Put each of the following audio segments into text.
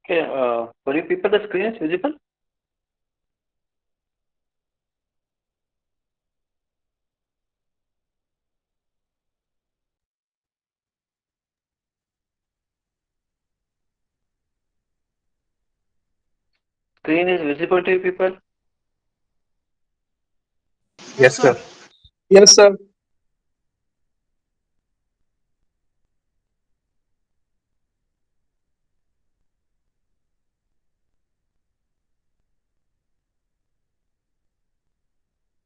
Okay, for you people, the screen is visible? Screen is visible to you people? Yes, sir. Yes, sir.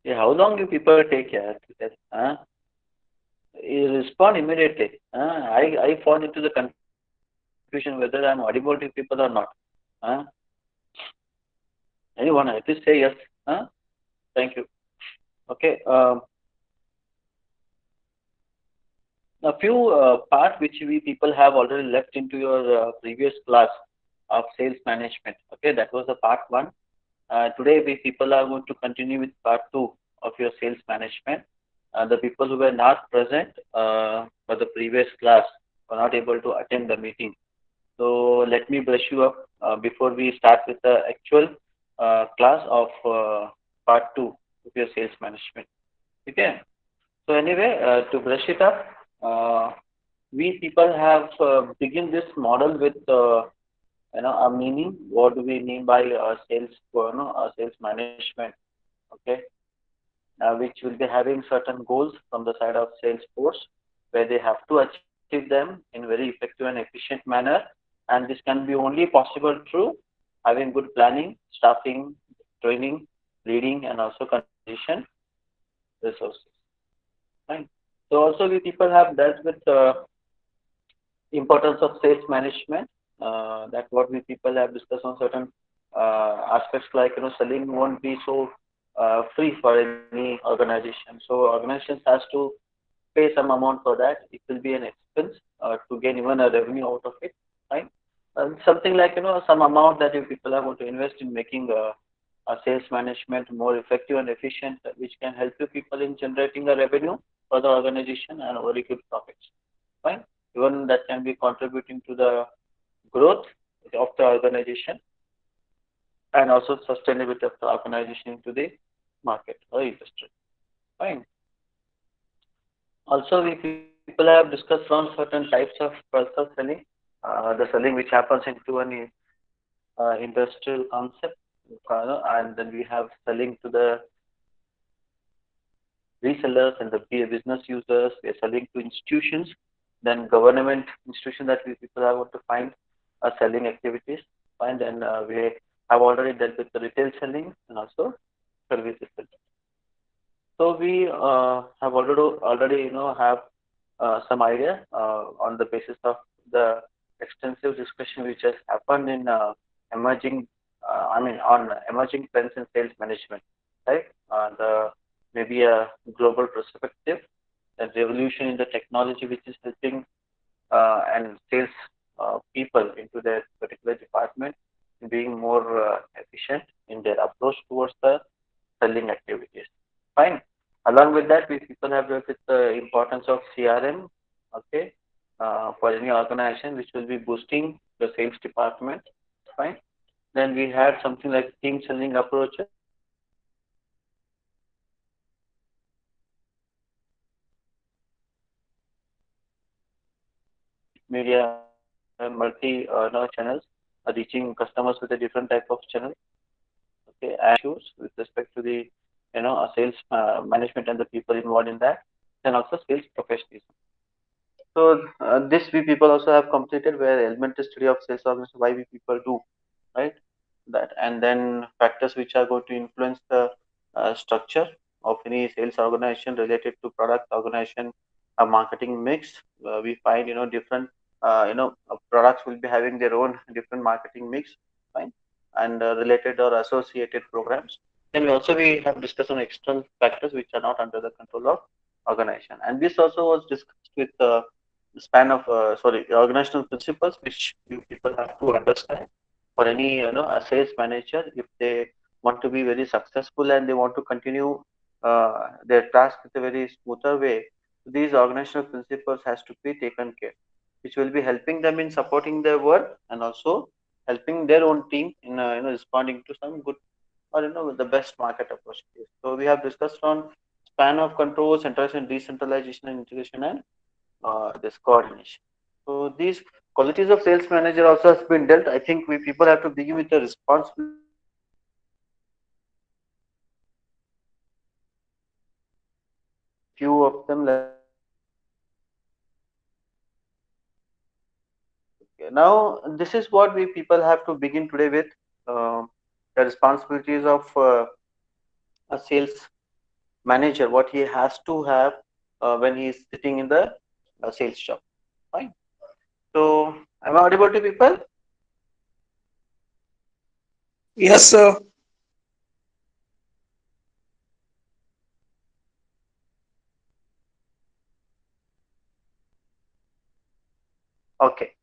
Yeah, how long you people take here? You respond immediately. I fall into the confusion whether I'm audible to people or not. Huh? Anyone, at least say yes. Huh? Thank you. Okay. A few parts which we people have already left into your previous class of sales management. Okay, that was the part one. Today we people are going to continue with part two of your sales management. The people who were not present for the previous class were not able to attend the meeting. So let me brush you up before we start with the actual class of part two of your sales management. Okay. So anyway, to brush it up, uh, we people have begin this model with a meaning. What do we mean by sales? Sales management. Okay, which will be having certain goals from the side of Salesforce, where they have to achieve them in very effective and efficient manner, and this can be only possible through having good planning, staffing, training, leading, and also conversation resources. Right. So also we people have dealt with importance of sales management. That what we people have discussed on certain aspects like selling won't be so free for any organization. So organizations has to pay some amount for that. It will be an expense to gain even a revenue out of it, right? Something like some amount that you people are going to invest in making a sales management more effective and efficient, which can help you people in generating a revenue for the organization and very good profits. Fine. Even that can be contributing to the growth of the organization and also sustainability of the organization into the market or industry. Fine. Also, we people have discussed on certain types of pulsar selling, the selling which happens into an industrial concept, and then we have selling to the resellers and the business users. We are selling to institutions, then government institutions that we people are going to find selling activities. Fine, then we have already dealt with the retail selling and also services selling. So we have already have some idea on the basis of the extensive discussion which has happened in emerging, on emerging trends in sales management, right? The maybe a global perspective, a revolution in the technology which is helping and sales people into their particular department being more efficient in their approach towards the selling activities. Fine. Along with that, we people have looked at the importance of CRM, okay, for any organization, which will be boosting the sales department. Fine. Then we had something like team selling approaches, where we people have discussed on media multi channels, reaching customers with a different type of channel, okay, and issues with respect to the sales management and the people involved in that, and also sales professionalism. So this we people also have completed where elementary study of sales organization, why we people do, right? That, and then factors which are going to influence the structure of any sales organization related to product organization, a marketing mix. We find different products will be having their own different marketing mix, fine, and related or associated programs. Then we have discussed on external factors which are not under the control of organization, and this also was discussed with span of organizational principles which you people have to understand for any a sales manager if they want to be very successful and they want to continue their task with a very smoother way. These organizational principles has to be taken care, which will be helping them in supporting their work and also helping their own team in responding to some good or the best market opportunities. So we have discussed on span of control, centralization, decentralization, and integration, and this coordination. So these qualities of sales manager also has been dealt. I think we people have to begin with the responsibilities of sales manager. Few of them, like okay, now this is what we people have to begin today with the responsibilities of a sales manager. What he has to have when he is sitting in the sales job. Fine. So, am I audible to people? Yes, sir. Okay.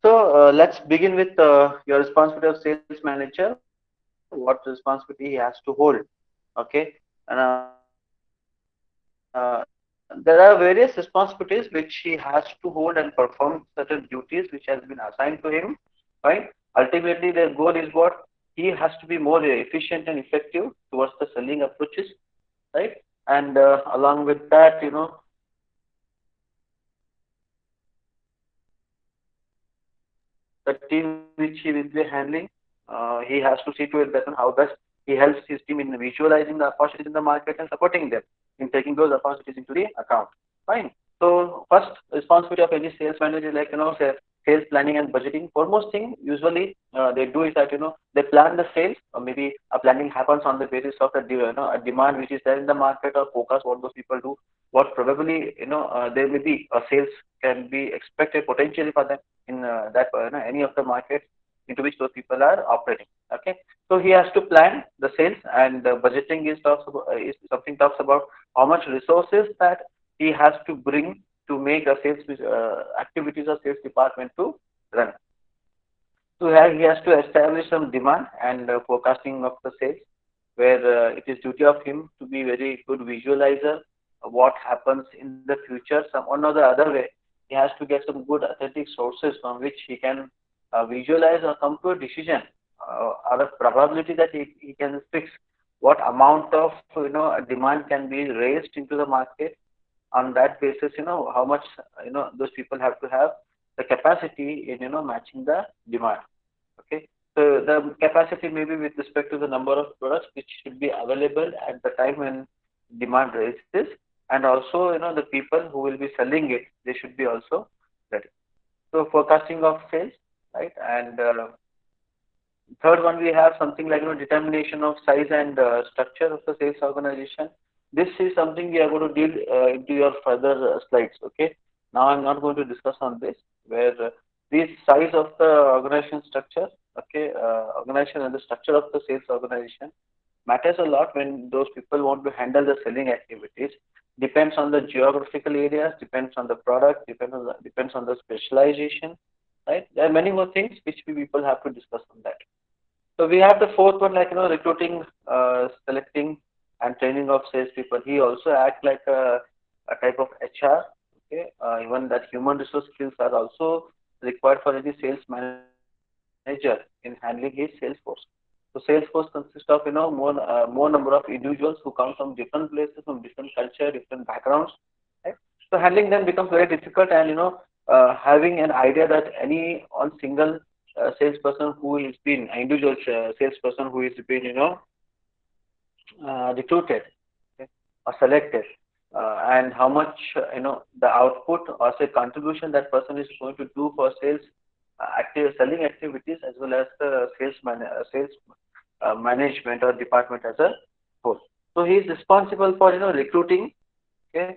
So, let's begin with your responsibility of sales manager. What responsibility he has to hold? Okay. There are various responsibilities which he has to hold and perform certain duties which has been assigned to him. Right. Ultimately, their goal is what he has to be more efficient and effective towards the selling approaches, right? And along with that, the team which he will be handling, he has to see to it that how best he helps his team in visualizing the opportunities in the market and supporting them in taking those opportunities into the account. Fine. So first responsibility of any sales manager, like say sales planning and budgeting. Foremost thing usually they do is that they plan the sales, or maybe a planning happens on the basis of a demand which is there in the market or focus what those people do, what probably there may be a sales can be expected potentially for them in any of the markets into which those people are operating. Okay, so he has to plan the sales, and budgeting is something talks about how much resources that he has to bring to make a sales activities of sales department to run. So here he has to establish some demand and forecasting of the sales, where it is duty of him to be very good visualizer of what happens in the future. Some one or the other way, he has to get some good authentic sources from which he can visualize or come to a decision or a probability that he can fix what amount of demand can be raised into the market. On that basis, how much those people have to have the capacity in matching the demand. Okay, so the capacity may be with respect to the number of products which should be available at the time when demand rises, and also the people who will be selling it, they should be also ready. So forecasting of sales, right? And third one, we have something like determination of size and structure of the sales organization. This is something we are going to deal into your further slides. Okay. Now I'm not going to discuss on this, where this size of the organization structure, okay, organization and the structure of the sales organization matters a lot when those people want to handle the selling activities. Depends on the geographical areas, depends on the product, depends on the specialization, right? There are many more things which we people have to discuss on that. So we have the fourth one, like recruiting, selecting, and training of salespeople. He also acts like a type of HR. Okay, even that human resource skills are also required for any sales manager in handling his sales force. So sales force consists of more number of individuals who come from different places, from different culture, different backgrounds. Right? So handling them becomes very difficult, and having an idea that any on single salesperson who is been individual salesperson who is been recruited, okay, or selected, and how much the output or say contribution that person is going to do for sales active selling activities, as well as the sales management or department as a whole. So he is responsible for recruiting, okay,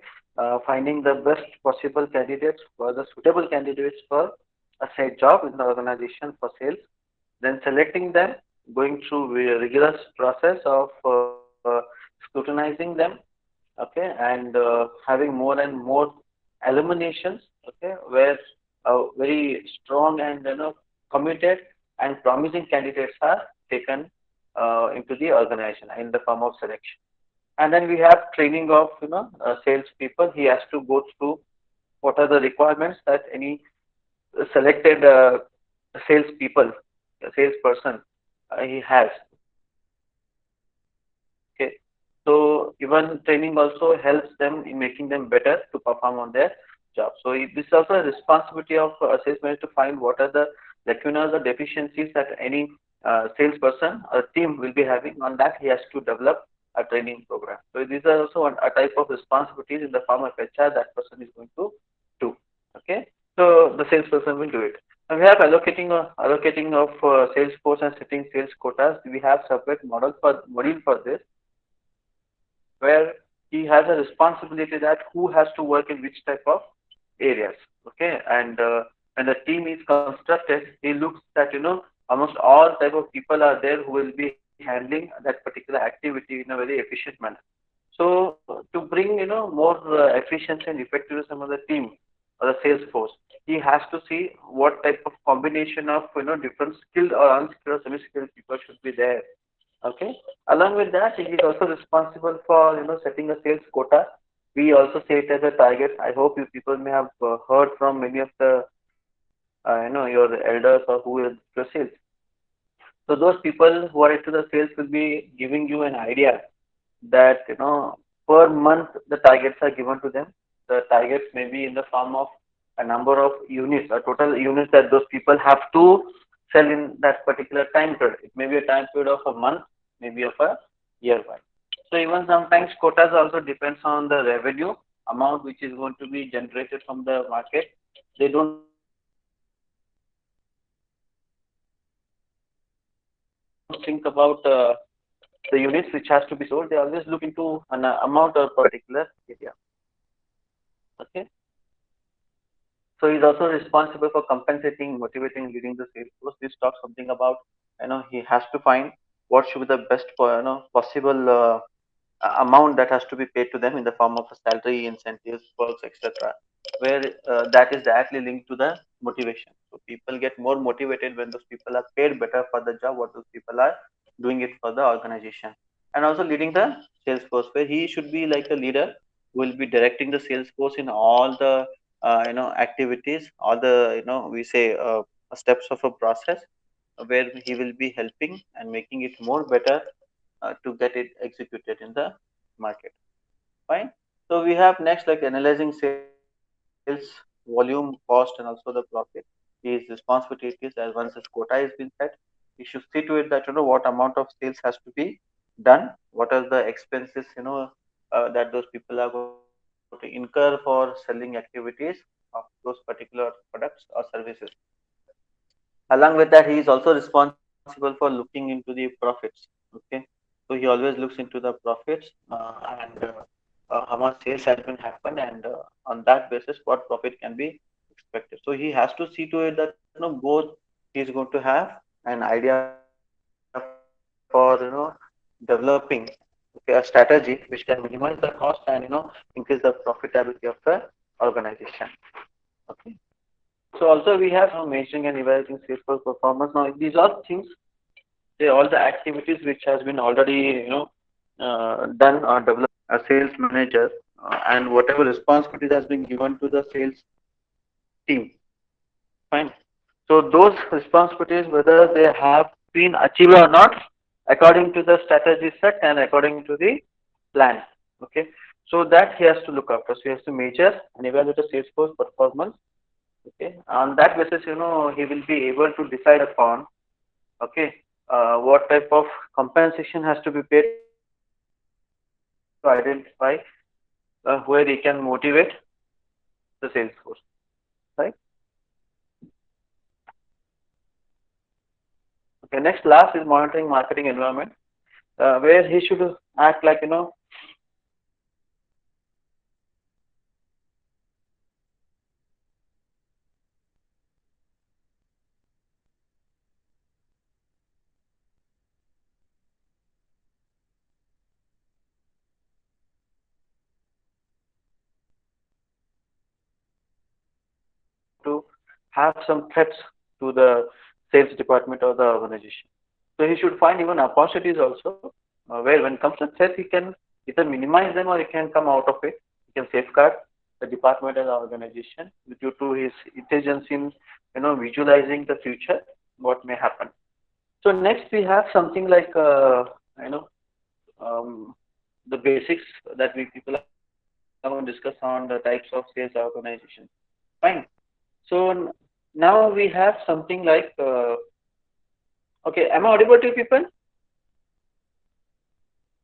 finding the best possible candidates for the suitable candidates for a said job in the organization for sales, then selecting them, going through a rigorous process of scrutinizing them, okay, and having more and more eliminations, okay, where very strong and committed and promising candidates are taken into the organization in the form of selection. And then we have training of sales people. He has to go through what are the requirements that any selected salespeople, salesperson he has. Okay, so even training also helps them in making them better to perform on their job. So this is also a responsibility of sales manager to find what are the lacunas or deficiencies that any salesperson or team will be having. On that, he has to develop a training program. So these are also a type of responsibilities in the form of HR that person is going to do. Okay, so the salesperson will do it. And we have allocating of sales force and setting sales quotas. We have separate module for this, where he has a responsibility that who has to work in which type of areas. Okay, and when the team is constructed, he looks that almost all type of people are there who will be handling that particular activity in a very efficient manner. So to bring more efficiency and effectiveness among the team or the sales force, he has to see what type of combination of different skilled or unskilled or semi-skilled people should be there. Okay. Along with that, he is also responsible for setting a sales quota. We also say it as a target. I hope you people may have heard from many of the your elders or who is the sales. So those people who are into the sales will be giving you an idea that per month the targets are given to them. The targets may be in the form of a number of units, a total units that those people have to sell in that particular time period. It may be a time period of a month, maybe of a year wide. So even sometimes quotas also depends on the revenue amount which is going to be generated from the market. They don't think about the units which has to be sold. They always look into an amount or particular area. Okay. So he's also responsible for compensating, motivating, leading the sales force. This talks something about he has to find what should be the best possible amount that has to be paid to them in the form of a salary, incentives, perks, etc. Where that is directly linked to the motivation. So people get more motivated when those people are paid better for the job, what those people are doing it for the organization. And also leading the sales force, where he should be like a leader who will be directing the sales force in all the activities, all the we say steps of a process, where he will be helping and making it more better to get it executed in the market. Fine. So we have next like analyzing sales volume, cost, and also the profit. His responsibility is as once his quota has been set, he should see to it that what amount of sales has to be done, what are the expenses that those people are going to incur for selling activities of those particular products or services. Along with that, he is also responsible for looking into the profits. Okay, so he always looks into the profits and how much sales has been happened, and on that basis, what profit can be expected. So he has to see to it that both he is going to have an idea for developing a strategy which can minimize the cost and increase the profitability of the organization. Okay. So also we have measuring and evaluating sales force performance. Now these are things, all the activities which has been already done or developed a sales manager and whatever responsibilities has been given to the sales team. Fine. So those responsibilities, whether they have been achieved or not, according to the strategy set and according to the plan. Okay. So that he has to look after. So he has to measure and evaluate the sales force performance. Okay. On that basis, he will be able to decide upon, okay, what type of compensation has to be paid to the sales force and also he has to identify where he can motivate the sales force, right? Okay, next last is monitoring marketing environment, where he should act like have some threats to the sales department or the organization. So he should find even opportunities also, where when it comes to threats, he can either minimize them or he can come out of it. He can safeguard the department and the organization due to his intelligence in visualizing the future, what may happen. So next we have something like you know um, the basics that we people are going to discuss on the types of sales organization. Fine. So now we have something like okay. Am I audible to you people?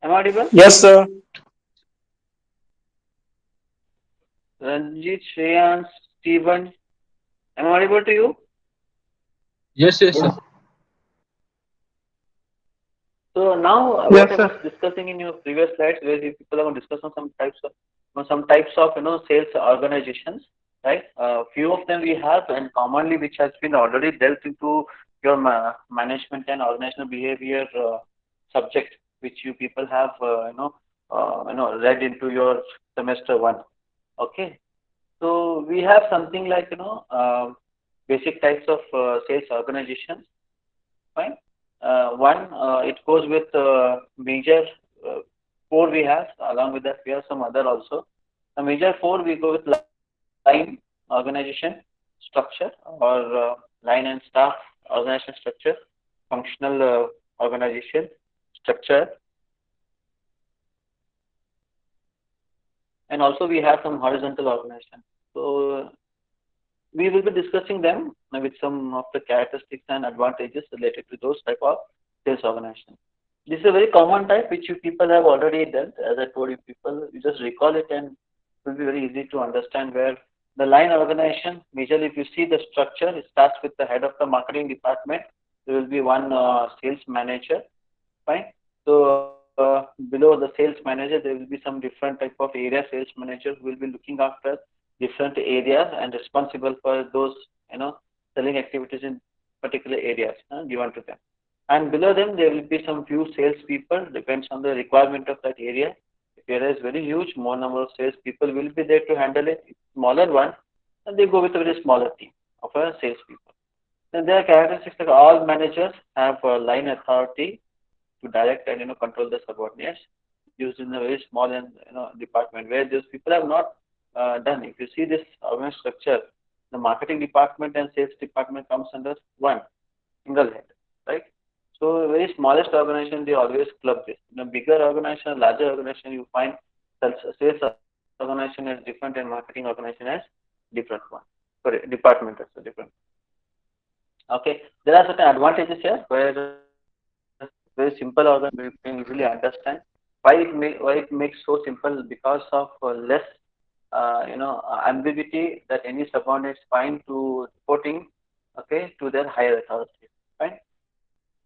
Am I audible? Yes, sir. Ranjit, Shreyans, Steven. Am I audible to you? Yes, yes, sir. So now what Yes, I sir. was discussing in your previous slides, where you people are going to discuss on some types of sales organizations, right? Few of them we have, and commonly which has been already dealt into your management and organizational behavior subject, which you people have read into your semester one. Okay, so we have something like basic types of sales organizations. Fine. One, it goes with major uh, four we have. Along with that, we have some other also. The major four we go with line organization structure or line and staff organization structure, functional organization structure, and also we have some horizontal organization. So we will be discussing them with some of the characteristics and advantages related to those type of sales organization. This is a very common type which you people have already dealt. As I told you people, you just recall it and it will be very easy to understand where the line organization, majorly if you see the structure, it starts with the head of the marketing department. There will be one sales manager. Fine. So below the sales manager, there will be some different type of area sales managers who will be looking after different areas and responsible for those selling activities in particular areas given to them. And below them, there will be some few salespeople, depends on the requirement of that area. If area is very huge, more number of salespeople will be there to handle it. Smaller one, and they go with a very smaller team of salespeople. Then there are characteristics like all managers have line authority to direct and control the subordinates used in a very small and department where those people have not done. If you see this organized structure, the marketing department and sales department comes under one single head, right? So very smallest organization they always club this. In a bigger organization, larger organization, you find sales organization is different and marketing organization as different one. Sorry, department is a different. Okay, there are certain advantages here where very simple organization we can easily understand why it makes so simple because of less ambiguity that any subordinates find to reporting to their higher authority. Fine.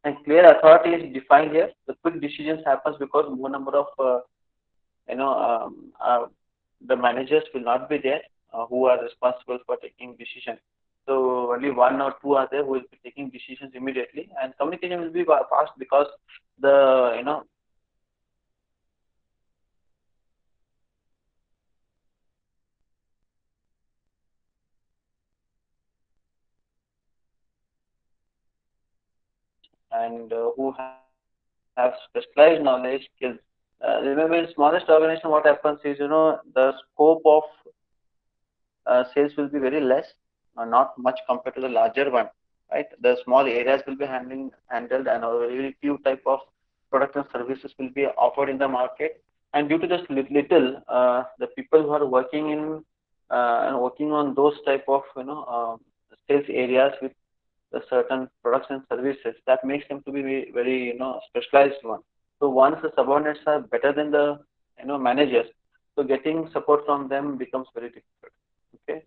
And clear authority is defined here. The quick decisions happens because more number of you know um, uh, the managers will not be there who are responsible for taking decisions. So only one or two are there who will be taking decisions immediately, and communication will be fast because the and who have specialized knowledge skills. Remember, in smallest organization, what happens is the scope of sales will be very less, not much compared to the larger one, right? The small areas will be handled, and a very few type of products and services will be offered in the market. And due to this little, the people who are working in and working on those type of sales areas with the certain products and services, that makes them to be very specialized one. So once the subordinates are better than the managers, so getting support from them becomes very difficult. Okay.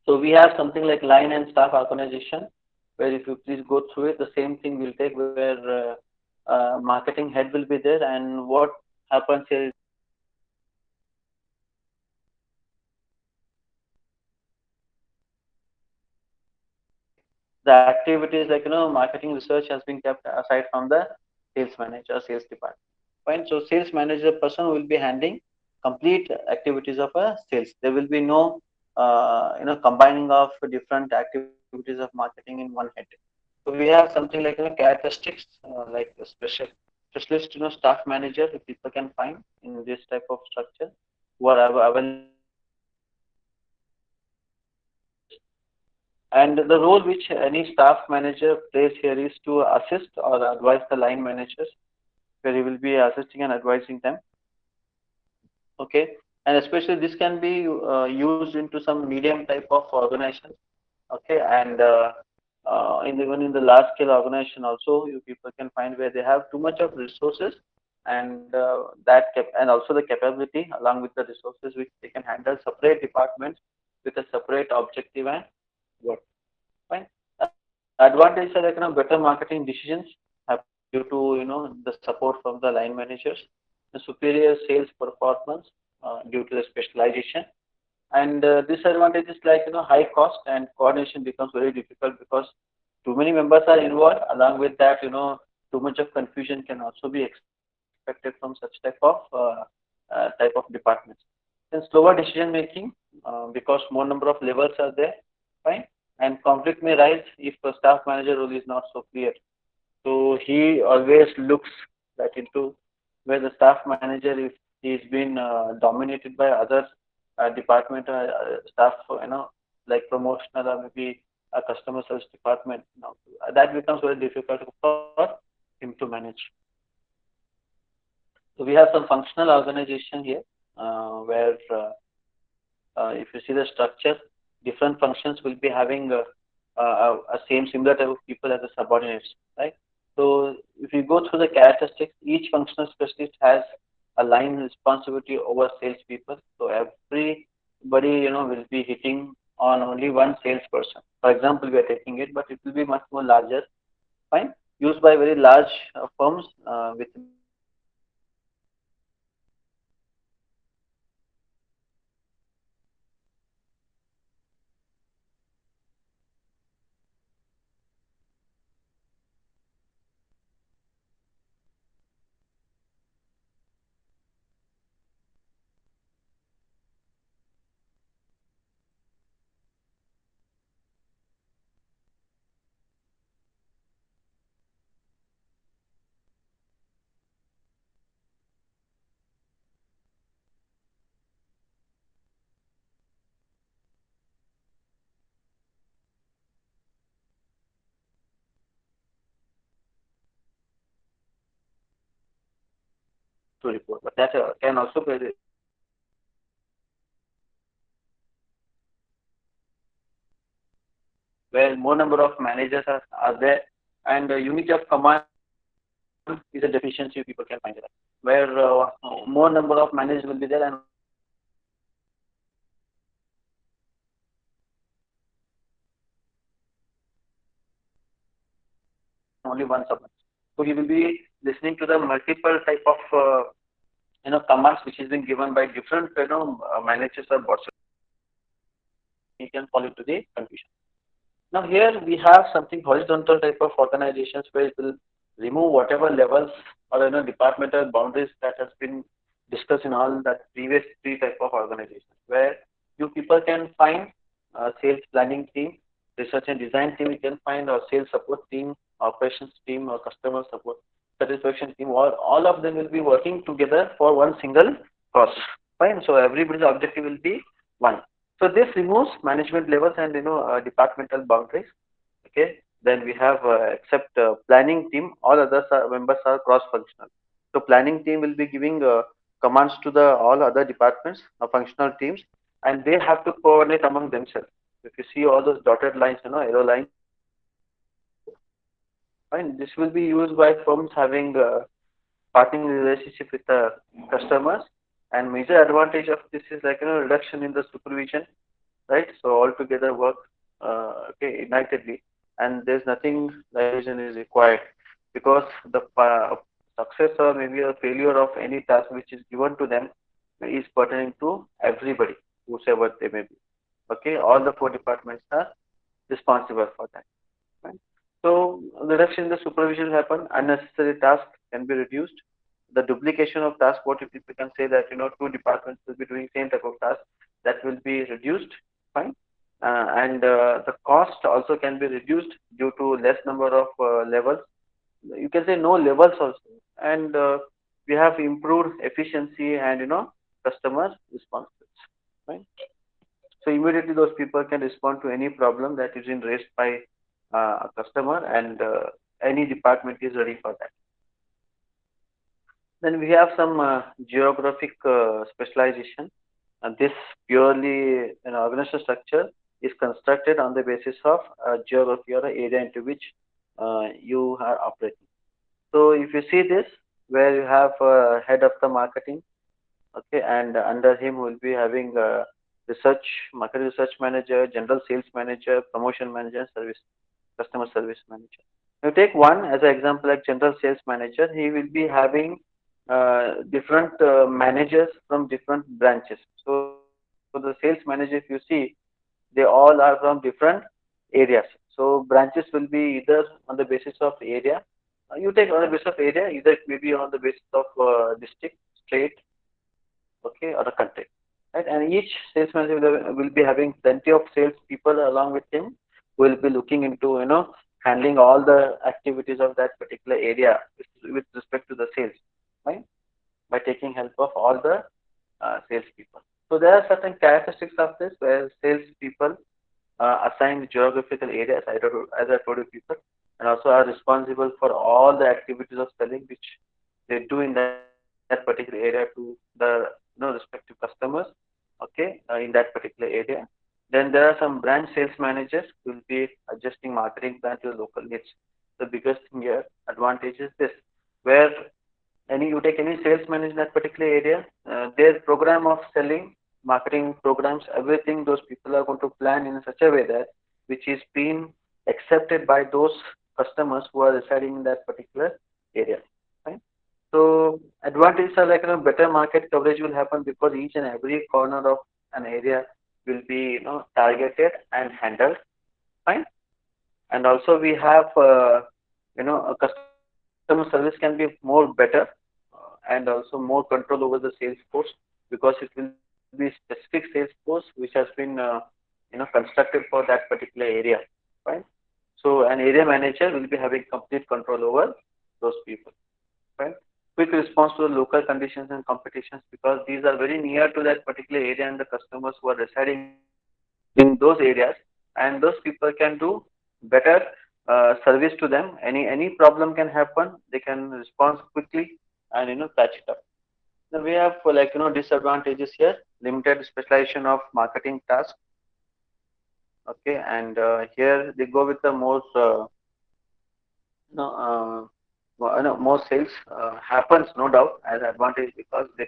So we have something like line and staff organization, where if you please go through it, the same thing will take where marketing head will be there, and what happens here is that the activities like marketing research has been kept aside from the sales manager, sales department. Fine. So sales manager person will be handling complete activities of a sales. There will be no combining of different activities of marketing in one head. So we have something like characteristics like a specialist staff manager who people can find in this type of structure who are available in different branches. And the role which any staff manager plays here is to assist or advise the line managers, where he will be assisting and advising them. Okay, and especially this can be used into some medium type of organization. Okay, and even in the large scale organization also, you people can find where they have too much of resources, and and also the capability along with the resources which they can handle separate departments with a separate objective and work. Fine. Advantage are like better marketing decisions happen due to the support from the line managers, the superior sales performance due to the specialization, and disadvantage is like high cost and coordination becomes very difficult because too many members are involved. Along with that, too much of confusion can also be expected from such type of departments. Then slower decision making because more number of levels are there. Fine, and conflict may rise if the staff manager role is not so clear. So he always looks that into where the staff manager, if he's been dominated by other department staff, like promotional or maybe a customer service department, that becomes very difficult for him to manage. So we have some functional organization here where if you see the structure, different functions will be having a same similar type of people as the subordinates, right? So if you go through the characteristics, each functional specialist has a line responsibility over salespeople. So everybody, will be hitting on only one salesperson. For example, we are taking it, but it will be much more larger. Fine, used by very large firms with many departments. So each functional specialist has a line responsibility over salespeople. To report, but that can also be where more number of managers are there, and unity of command is a deficiency people can find it, where more number of managers will be there and only one subordinate. So he will be listening to the multiple type of commands which is being given by different managers or bots. He can fall into the confusion. Now here we have something horizontal type of organizations where it will remove whatever levels or departmental boundaries that has been discussed in all that previous three type of organizations, where you people can find sales planning team, research and design team. You can find a sales support team, operations team, or customer support satisfaction team. All of them will be working together for one single cause. Fine. So everybody's objective will be one. So this removes management levels and departmental boundaries. Okay. Then we have except planning team, all others members are cross-functional. So planning team will be giving commands to the all other departments, functional teams, and they have to coordinate among themselves. If you see all those dotted lines, arrow lines, fine. This will be used by firms having partnering relationship with the customers. And major advantage of this is like reduction in the supervision, right? So all together work okay unitedly, and there's nothing like vision is required because the success or maybe a failure of any task which is given to them is pertaining to everybody, whosoever they may be. Okay, all the four departments are responsible for that. Right? So reduction in the supervision happen, unnecessary tasks can be reduced. The duplication of tasks, what if we can say that two departments will be doing same type of task, that will be reduced. fine. And the cost also can be reduced due to less number of levels. You can say no levels also, and we have improved efficiency and customer response rates, right? So immediately those people can respond to any problem that is being raised by a customer, and any department is ready for that. Then we have some geographic specialization, and this purely an organizational structure is constructed on the basis of geography or area into which you are operating. So if you see this, where you have head of the marketing, okay, and under him will be having research, market research manager, general sales manager, promotion manager, service customer service manager. You take one as an example, like general sales manager. He will be having different managers from different branches. So the sales manager, if you see, they all are from different areas. So branches will be either on the basis of area. You take on the basis of area, either it may be on the basis of district, state, okay, or a country, right? And each sales manager will be having plenty of sales people along with him who will be looking into handling all the activities of that particular area with respect to the sales, right? By taking help of all the salespeople. So there are certain characteristics of this where salespeople assigned geographical areas, as I told you, people, and also are responsible for all the activities of selling which they do in that particular area to the respective customers, okay, in that particular area. Then there are some branch sales managers who will be adjusting marketing plan to the local needs. The biggest thing here advantage is this, where you take any salesman in that particular area, their program of selling, marketing programs, everything those people are going to plan in such a way that which is being accepted by those customers who are residing in that particular area. Right? So advantages are like better market coverage will happen because each and every corner of an area will be targeted and handled. Fine. And also we have a customer service can be more better and also more control over the sales force because it will be specific sales force which has been constructed for that particular area, right? So an area manager will be having complete control over those people, right? Quick response to the local conditions and competitions because these are very near to that particular area and the customers who are residing in those areas, and those people can do better service to them. Any problem can happen, they can respond quickly and patch it up. Then we have disadvantages here: limited specialization of marketing tasks. Okay, and here they go with the more no, no, more sales happens, no doubt, as advantage because they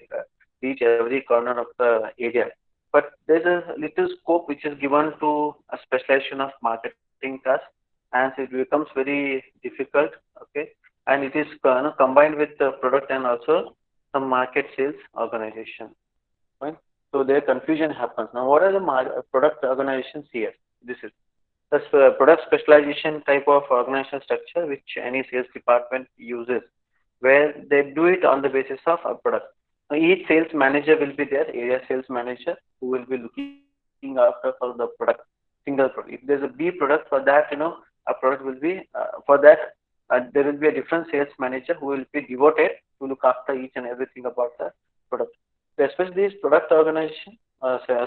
reach every corner of the area. But there's a little scope which is given to a specialization of marketing task, and it becomes very difficult. Okay, and it is combined with the product and also some market sales organization. Right? So their confusion happens. Now, what are the product organizations here? This is the product specialization type of organizational structure which any sales department uses, where they do it on the basis of a product. Now, each sales manager will be there, area sales manager, who will be looking after for the product, single product. If there's a B product, for that, a product will be for that. There will be a different sales manager who will be devoted to look after each and everything about the product. So especially this product organization,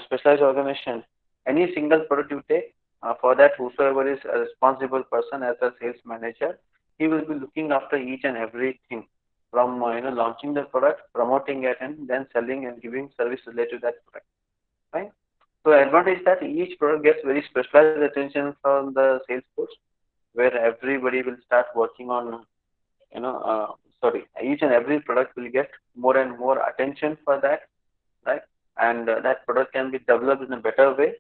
specialized organization, any single product you take, for that, whosoever is a responsible person as a sales manager, he will be looking after each and everything from launching the product, promoting it, and then selling and giving service related to that product. Right? So advantage is that each product gets very specialized attention from the sales force, where everybody will start working on sorry, each and every product will get more and more attention for that, right? And that product can be developed in a better way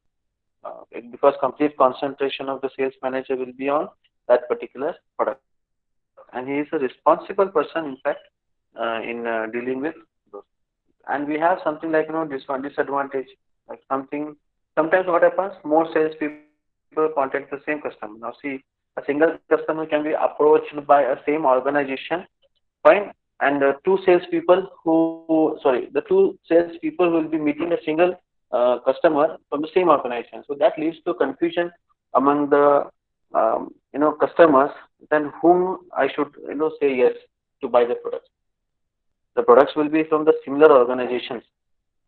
because complete concentration of the sales manager will be on that particular product, and he is a responsible person, in fact, in dealing with those. And we have something like disadvantage, like something. Sometimes what happens, more salespeople contact the same customer. Now see, a single customer can be approached by a same organization, fine, and two salespeople who, sorry, the two salespeople will be meeting a single customer from the same organization. So that leads to confusion among the customers. Then whom I should say yes to buy the products. The products will be from the similar organizations,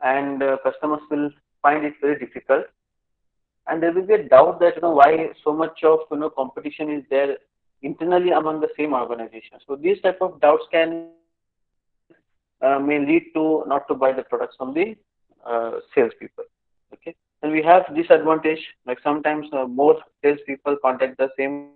and customers will find it very difficult, and there will be a doubt that why so much of competition is there internally among the same organization. So these type of doubts can may lead to not to buy the products from the salespeople. Okay, and we have disadvantage, like sometimes more salespeople contact the same